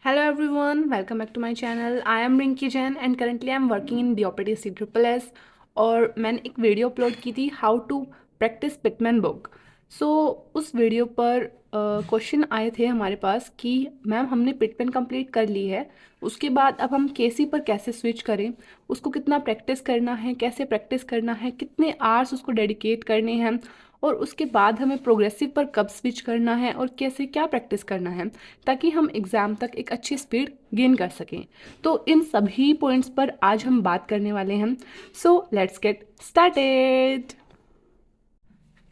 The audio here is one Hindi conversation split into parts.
Hello everyone, welcome back to my channel. I am Rinki Jain and currently I am working in DOPT CSSS और मैंने एक वीडियो अपलोड की थी how to practice Pitman book. उस वीडियो पर क्वेश्चन आए थे हमारे पास कि मैम हमने पिटमैन कंप्लीट कर ली है, उसके बाद अब हम केसी पर कैसे स्विच करें, उसको कितना प्रैक्टिस करना है, कैसे प्रैक्टिस करना है, कितने आवर्स उसको डेडिकेट करने हैं और उसके बाद हमें प्रोग्रेसिव पर कब स्विच करना है और कैसे क्या प्रैक्टिस करना है ताकि हम एग्ज़ाम तक एक अच्छी स्पीड गेन कर सकें। तो इन सभी पॉइंट्स पर आज हम बात करने वाले हैं। So let's get started.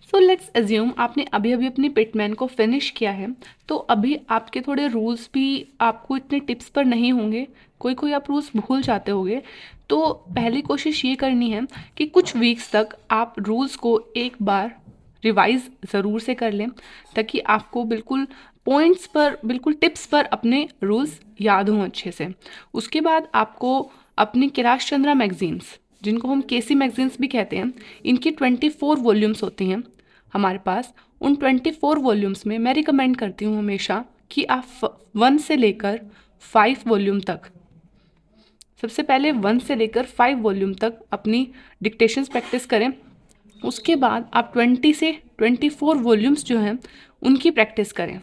So let's assume आपने अभी अभी अपनी पिटमैन को फिनिश किया है, तो अभी आपके थोड़े रूल्स भी आपको इतने टिप्स पर नहीं होंगे, कोई कोई आप रूल्स भूल जाते होंगे। तो पहली कोशिश ये करनी है कि कुछ वीक्स तक आप रूल्स को एक बार रिवाइज ज़रूर से कर लें ताकि आपको बिल्कुल पॉइंट्स पर, बिल्कुल टिप्स पर अपने रूल्स याद हों अच्छे से। उसके बाद आपको अपनी कैलाश चंद्रा मैगजीन्स, जिनको हम केसी मैगजीन्स भी कहते हैं, इनकी 24 वॉल्यूम्स होती हैं हमारे पास। उन 24 वॉल्यूम्स में मैं रिकमेंड करती हूँ हमेशा कि आप 1 से लेकर 5 वॉल्यूम तक, सबसे पहले 1 से लेकर 5 वॉल्यूम तक अपनी डिक्टेशंस प्रैक्टिस करें। उसके बाद आप 20 से 24 वॉल्यूम्स जो हैं उनकी प्रैक्टिस करें,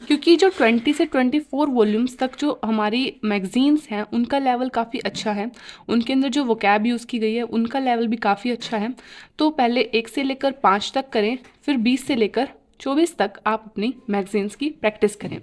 क्योंकि जो 20 से 24 वॉल्यूम्स तक जो हमारी मैगजीन्स हैं उनका लेवल काफ़ी अच्छा है, उनके अंदर जो वोकैब यूज़ की गई है उनका लेवल भी काफ़ी अच्छा है। तो पहले 1 से लेकर 5 तक करें, फिर 20 से लेकर 24 तक आप अपनी मैगजीन्स की प्रैक्टिस करें।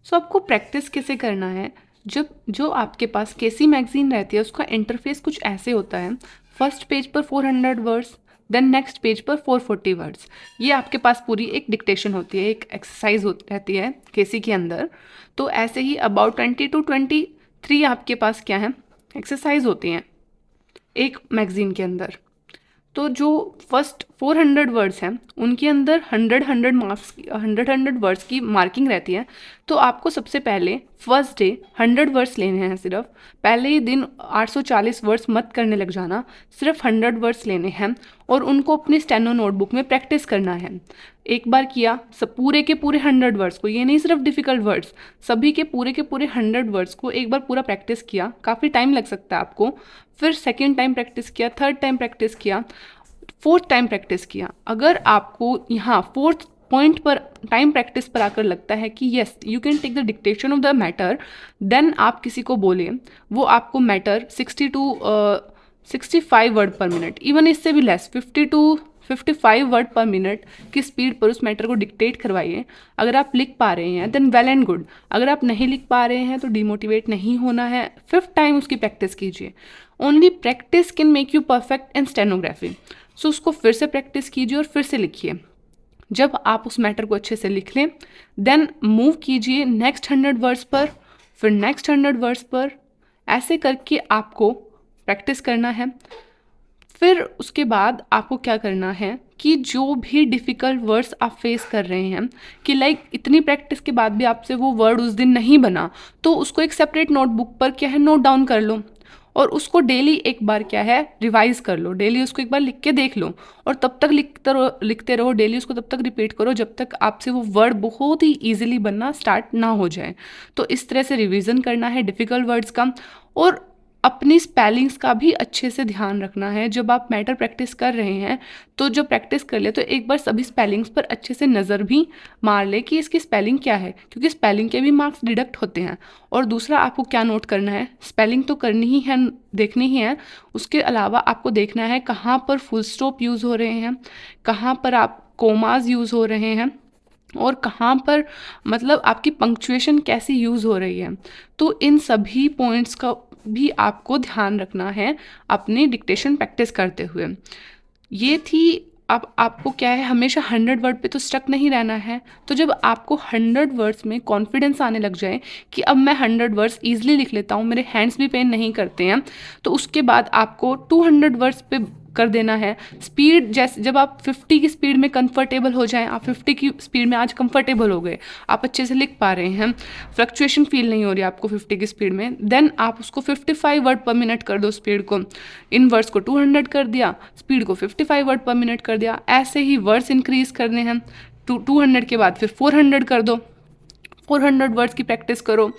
आपको प्रैक्टिस कैसे करना है, जब जो आपके पास केसी मैगजीन रहती है उसका इंटरफेस कुछ ऐसे होता है। फर्स्ट पेज पर 400 वर्ड्स, देन नेक्स्ट पेज पर 440 वर्ड्स। ये आपके पास पूरी एक डिक्टेशन होती है, एक एक्सरसाइज रहती है केसी के अंदर। तो ऐसे ही अबाउट 20 to 23 आपके पास क्या है, एक्सरसाइज होती हैं एक मैगजीन के अंदर। तो जो फर्स्ट 400 वर्ड्स हैं उनके अंदर 100 वर्ड्स की मार्किंग रहती है। तो आपको सबसे पहले फर्स्ट डे 100 वर्ड्स लेने हैं सिर्फ। पहले ही दिन 840 वर्ड्स मत करने लग जाना, सिर्फ 100 वर्ड्स लेने हैं और उनको अपनी स्टेनो नोटबुक में प्रैक्टिस करना है। एक बार किया सब पूरे के पूरे 100 वर्ड्स को, ये नहीं सिर्फ डिफ़िकल्ट वर्ड्स, सभी के पूरे 100 वर्ड्स को एक बार पूरा प्रैक्टिस किया। काफ़ी टाइम लग सकता है आपको। फिर सेकेंड टाइम प्रैक्टिस किया, थर्ड टाइम प्रैक्टिस किया, फोर्थ टाइम प्रैक्टिस किया। अगर आपको यहाँ फोर्थ पॉइंट पर टाइम प्रैक्टिस पर आकर लगता है कि yes you can take the dictation of the matter, then आप किसी को बोले वो आपको matter 60 to 65 word per minute, even इससे भी less 50 to 55 word per minute की स्पीड पर उस मैटर को डिक्टेट करवाइए। अगर आप लिख पा रहे हैं देन वेल एंड गुड, अगर आप नहीं लिख पा रहे हैं तो डिमोटिवेट नहीं होना है, फिफ्थ टाइम उसकी प्रैक्टिस कीजिए। Only practice can make you perfect in stenography. उसको फिर से प्रैक्टिस कीजिए और फिर से लिखिए। जब आप उस मैटर को अच्छे से लिख लें देन मूव कीजिए नेक्स्ट 100 वर्ड्स पर, फिर नेक्स्ट 100 वर्ड्स पर। ऐसे करके आपको प्रैक्टिस करना है। फिर उसके बाद आपको क्या करना है कि जो भी डिफ़िकल्ट वर्ड्स आप फेस कर रहे हैं, कि लाइक इतनी प्रैक्टिस के बाद भी आपसे वो वर्ड उस दिन नहीं बना, तो उसको एक सेपरेट नोटबुक पर क्या है नोट डाउन कर लो और उसको डेली एक बार क्या है रिवाइज कर लो। डेली उसको एक बार लिख के देख लो और तब तक लिखते रहो डेली उसको, तब तक रिपीट करो जब तक आपसे वो वर्ड बहुत ही ईजिली बनना स्टार्ट ना हो जाए। तो इस तरह से रिवीजन करना है डिफ़िकल्ट वर्ड्स का। और अपनी स्पेलिंग्स का भी अच्छे से ध्यान रखना है। जब आप मैटर प्रैक्टिस कर रहे हैं तो जब प्रैक्टिस कर ले तो एक बार सभी स्पेलिंग्स पर अच्छे से नज़र भी मार ले कि इसकी स्पेलिंग क्या है, क्योंकि स्पेलिंग के भी मार्क्स डिडक्ट होते हैं। और दूसरा आपको क्या नोट करना है, स्पेलिंग तो करनी ही है, देखनी ही है, उसके अलावा आपको देखना है कहाँ पर फुल स्टॉप यूज़ हो रहे हैं, कहाँ पर आप कोमाज यूज़ हो रहे हैं और कहाँ पर मतलब आपकी पंक्चुएशन कैसी यूज़ हो रही है। तो इन सभी पॉइंट्स का भी आपको ध्यान रखना है अपनी डिक्टेशन प्रैक्टिस करते हुए। ये थी। अब आपको क्या है हमेशा 100 वर्ड पे तो स्टक नहीं रहना है। तो जब आपको 100 वर्ड्स में कॉन्फिडेंस आने लग जाए कि अब मैं 100 वर्ड्स ईजिली लिख लेता हूँ, मेरे हैंड्स भी पेन नहीं करते हैं, तो उसके बाद आपको 200 वर्ड्स पे कर देना है। स्पीड जैसे जब आप 50 की स्पीड में कंफर्टेबल हो जाएं, आप 50 की स्पीड में आज कंफर्टेबल हो गए, आप अच्छे से लिख पा रहे हैं, फ्लक्चुएशन फील नहीं हो रही आपको 50 की स्पीड में, देन आप उसको 55 वर्ड पर मिनट कर दो स्पीड को। इन वर्ड्स को 200 कर दिया, स्पीड को 55 वर्ड पर मिनट कर दिया। ऐसे ही वर्ड्स इंक्रीज करने हैं। 200 के बाद फिर 400 कर दो, 400 वर्ड्स की प्रैक्टिस करो।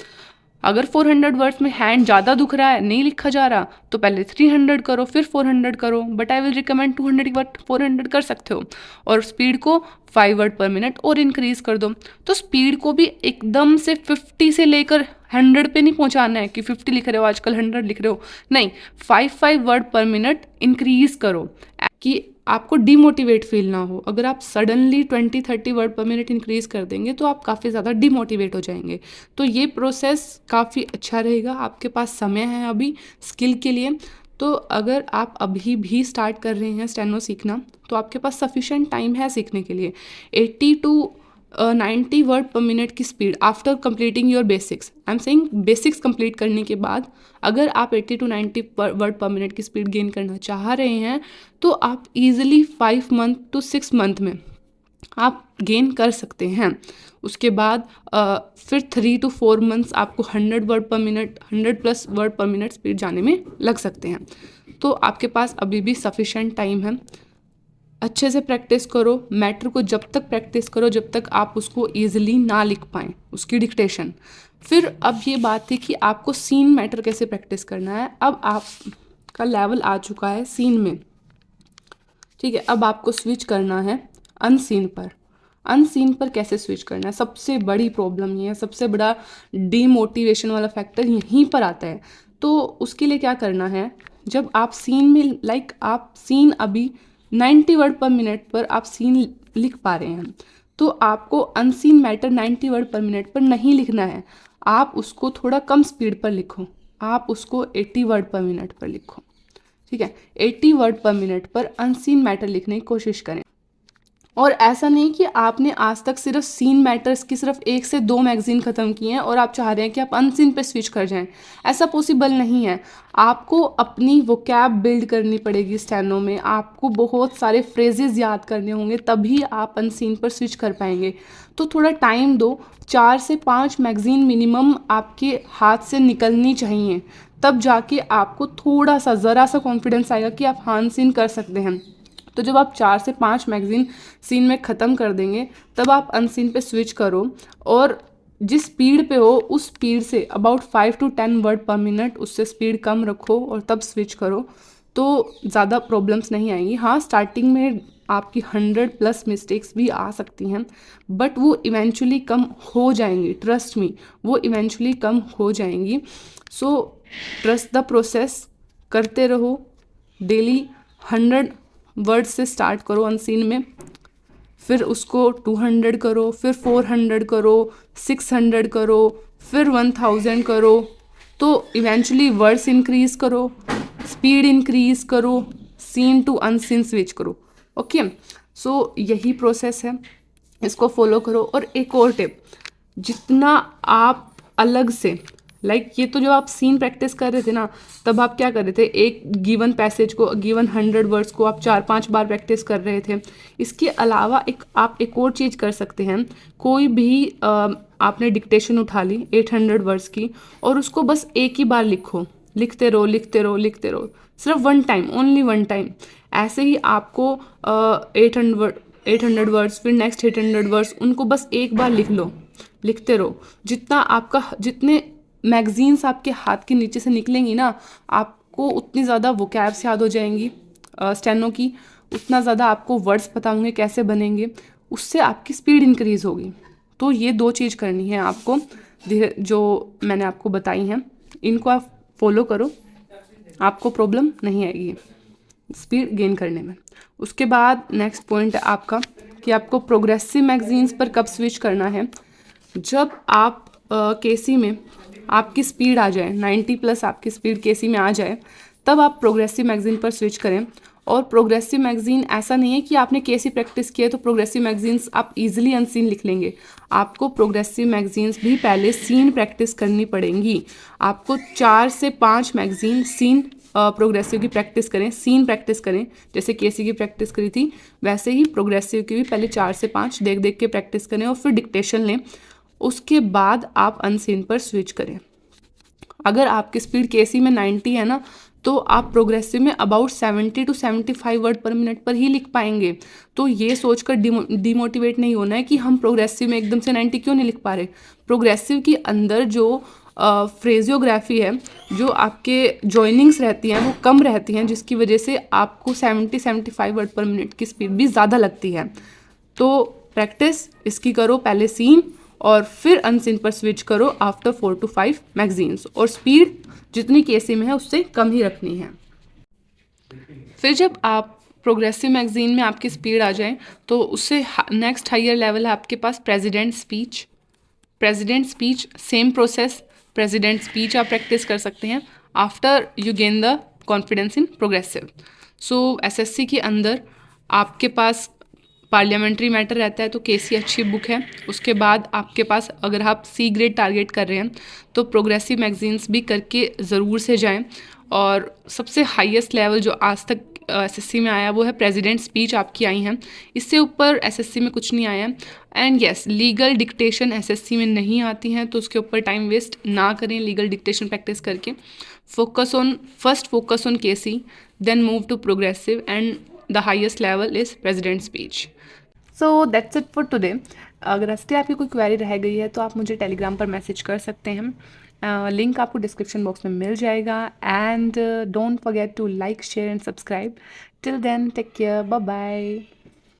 अगर 400 वर्ड्स में हैंड ज़्यादा दुख रहा है, नहीं लिखा जा रहा, तो पहले 300 करो, फिर 400 करो, but I will recommend 200 word 400 कर सकते हो। और स्पीड को 5 वर्ड पर मिनट और इंक्रीज़ कर दो। तो स्पीड को भी एकदम से 50 से लेकर 100 पे नहीं पहुंचाना है कि 50 लिख रहे हो आजकल 100 लिख रहे हो, नहीं, 5 वर्ड पर मिनट इंक्रीज़ करो कि आपको डीमोटिवेट फील ना हो। अगर आप suddenly 20-30 word per minute increase कर देंगे तो आप काफ़ी ज़्यादा डीमोटिवेट हो जाएंगे। तो ये प्रोसेस काफ़ी अच्छा रहेगा। आपके पास समय है अभी स्किल के लिए, तो अगर आप अभी भी स्टार्ट कर रहे हैं स्टेनो सीखना तो आपके पास सफिशेंट टाइम है सीखने के लिए। 80 to 90 वर्ड पर मिनट की speed after completing your basics, I am saying basics complete करने के बाद अगर आप 80 to 90 वर्ड पर मिनट की स्पीड गेन करना चाह रहे हैं तो आप इजीली 5 मंथ to 6 मंथ में आप गेन कर सकते हैं। उसके बाद फिर 3 to 4 मंथ्स आपको 100 word per minute 100+ word per minute speed जाने में लग सकते हैं। तो आपके पास अभी भी सफिशेंट टाइम है। अच्छे से प्रैक्टिस करो। मैटर को जब तक प्रैक्टिस करो जब तक आप उसको ईजिली ना लिख पाएँ, उसकी डिक्टेशन। फिर अब ये बात है कि आपको सीन मैटर कैसे प्रैक्टिस करना है। अब आपका लेवल आ चुका है सीन में, ठीक है। अब आपको स्विच करना है अनसीन पर। अनसीन पर कैसे स्विच करना है, सबसे बड़ी प्रॉब्लम ये है, सबसे बड़ा डीमोटिवेशन वाला फैक्टर यहीं पर आता है। तो उसके लिए क्या करना है, जब आप सीन में आप सीन अभी 90 वर्ड पर मिनट पर आप सीन लिख पा रहे हैं तो आपको unseen matter 90 word per minute पर नहीं लिखना है। आप उसको थोड़ा कम स्पीड पर लिखो, आप उसको 80 वर्ड पर मिनट पर लिखो, ठीक है। 80 वर्ड पर मिनट पर अनसीन मैटर लिखने की कोशिश करें। और ऐसा नहीं कि आपने आज तक सिर्फ सीन मैटर्स की सिर्फ 1 से 2 मैगजीन ख़त्म की हैं और आप चाह रहे हैं कि आप अनसीन पे स्विच कर जाएं। ऐसा पॉसिबल नहीं है। आपको अपनी वोकैब बिल्ड करनी पड़ेगी स्टेनो में, आपको बहुत सारे फ्रेजेस याद करने होंगे, तभी आप अनसीन पर स्विच कर पाएंगे। तो थोड़ा टाइम दो, 4 से 5 मैगजीन मिनिमम आपके हाथ से निकलनी चाहिए, तब जाके आपको थोड़ा सा ज़रा सा कॉन्फिडेंस आएगा कि आप अनसीन कर सकते हैं। तो जब आप 4 से 5 मैगजीन सीन में ख़त्म कर देंगे तब आप अनसीन पे स्विच करो और जिस स्पीड पे हो उस speed say about 5 to 10 word per minute उससे स्पीड कम रखो और तब स्विच करो, तो ज़्यादा प्रॉब्लम्स नहीं आएंगी। हाँ, स्टार्टिंग में आपकी 100+ मिस्टेक्स भी आ सकती हैं, बट वो इवेंचुअली कम हो जाएंगी, ट्रस्ट मी, वो इवेंचुअली कम हो जाएंगी। सो ट्रस्ट द प्रोसेस, करते रहो। डेली 100 वर्ड से स्टार्ट करो अनसीन में, फिर उसको 200 करो, फिर 400 करो, 600 करो, फिर 1000 करो। तो इवेंचुअली वर्ड्स इंक्रीज़ करो, स्पीड इंक्रीज़ करो, सीन टू अनसीन स्विच करो। ओके, सो यही प्रोसेस है, इसको फॉलो करो। और एक और टिप, जितना आप अलग से ये तो जो आप सीन प्रैक्टिस कर रहे थे ना, तब आप क्या कर रहे थे, एक गिवन पैसेज को, गिवन 100 वर्ड्स को आप 4-5 बार प्रैक्टिस कर रहे थे। इसके अलावा आप एक और चीज़ कर सकते हैं। कोई भी आपने डिक्टेशन उठा ली 800 वर्ड्स की और उसको बस एक ही बार लिखो, लिखते रहो लिखते रहो लिखते रहो, सिर्फ 1 टाइम, ओनली 1 टाइम। ऐसे ही आपको 800 वर्ड्स, फिर नेक्स्ट 800 वर्ड्स, उनको बस एक बार लिख लो, लिखते रहो। जितने मैगजीन्स आपके हाथ के नीचे से निकलेंगी ना, आपको उतनी ज़्यादा वोकैब्स याद हो जाएंगी स्टेनो की, उतना ज़्यादा आपको वर्ड्स पता होंगे कैसे बनेंगे, उससे आपकी स्पीड इंक्रीज़ होगी। तो ये 2 चीज़ करनी है आपको, जो मैंने आपको बताई हैं, इनको आप फॉलो करो, आपको प्रॉब्लम नहीं आएगी स्पीड गेन करने में। उसके बाद नेक्स्ट पॉइंट है आपका कि आपको प्रोग्रेसिव मैगजीन्स पर कब स्विच करना है। जब आप केसी में आपकी स्पीड आ जाए 90+ आपकी स्पीड केसी में आ जाए, तब आप प्रोग्रेसिव मैगजीन पर स्विच करें। और प्रोग्रेसिव मैगजीन ऐसा नहीं है कि आपने केसी प्रैक्टिस किया है तो प्रोग्रेसिव मैगजीन्स आप इजीली अनसीन लिख लेंगे। आपको प्रोग्रेसिव मैगजीन्स भी पहले सीन प्रैक्टिस करनी पड़ेंगी। आपको 4 से 5 मैगजीन सीन प्रोग्रेसिव की प्रैक्टिस करें, सीन प्रैक्टिस करें, जैसे केसी की प्रैक्टिस करी थी वैसे ही प्रोग्रेसिव की भी पहले 4 से 5 देख देख के प्रैक्टिस करें और फिर डिक्टेशन लें। उसके बाद आप अनसीन पर स्विच करें। अगर आपकी स्पीड केसी में 90 है ना, तो आप प्रोग्रेसिव में about 70 to 75 word per minute पर ही लिख पाएंगे। तो ये सोचकर डिमोटिवेट नहीं होना है कि हम प्रोग्रेसिव में एकदम से 90 क्यों नहीं लिख पा रहे। प्रोग्रेसिव के अंदर जो फ्रेजियोग्राफी है, जो आपके जॉइनिंग्स रहती हैं वो कम रहती हैं, जिसकी वजह से आपको 70-75 वर्ड पर मिनट की स्पीड भी ज़्यादा लगती है। तो प्रैक्टिस इसकी करो, पहले सीन और फिर अनसीन पर स्विच करो आफ्टर 4 to 5 मैगजीन्स, और स्पीड जितनी केसी में है उससे कम ही रखनी है। फिर जब आप प्रोग्रेसिव मैगजीन में आपकी स्पीड आ जाए तो उससे नेक्स्ट हायर लेवल है आपके पास president speech. President speech same process, president speech आप प्रैक्टिस कर सकते हैं after you gain the confidence in progressive. So SSC के अंदर आपके पास पार्लियामेंट्री मैटर रहता है, तो केसी अच्छी बुक है। उसके बाद आपके पास अगर आप सी ग्रेड टारगेट कर रहे हैं तो प्रोग्रेसिव मैगजीन्स भी करके ज़रूर से जाएं। और सबसे हाईएस्ट लेवल जो आज तक एसएससी में आया वो है प्रेसिडेंट स्पीच आपकी आई हैं, इससे ऊपर एसएससी में कुछ नहीं आया है। And yes, legal dictation SSC में नहीं आती हैं, तो उसके ऊपर टाइम वेस्ट ना करें लीगल डिक्टेशन प्रैक्टिस करके। Focus on KC, then move to progressive, and the highest level is president speech. So that's it for today. अगर हंसते आपकी कोई क्वेरी रह गई है तो आप मुझे टेलीग्राम पर मैसेज कर सकते हैं। लिंक आपको डिस्क्रिप्शन बॉक्स में मिल जाएगा। And don't forget to like, share and subscribe. Till then take care, bye bye.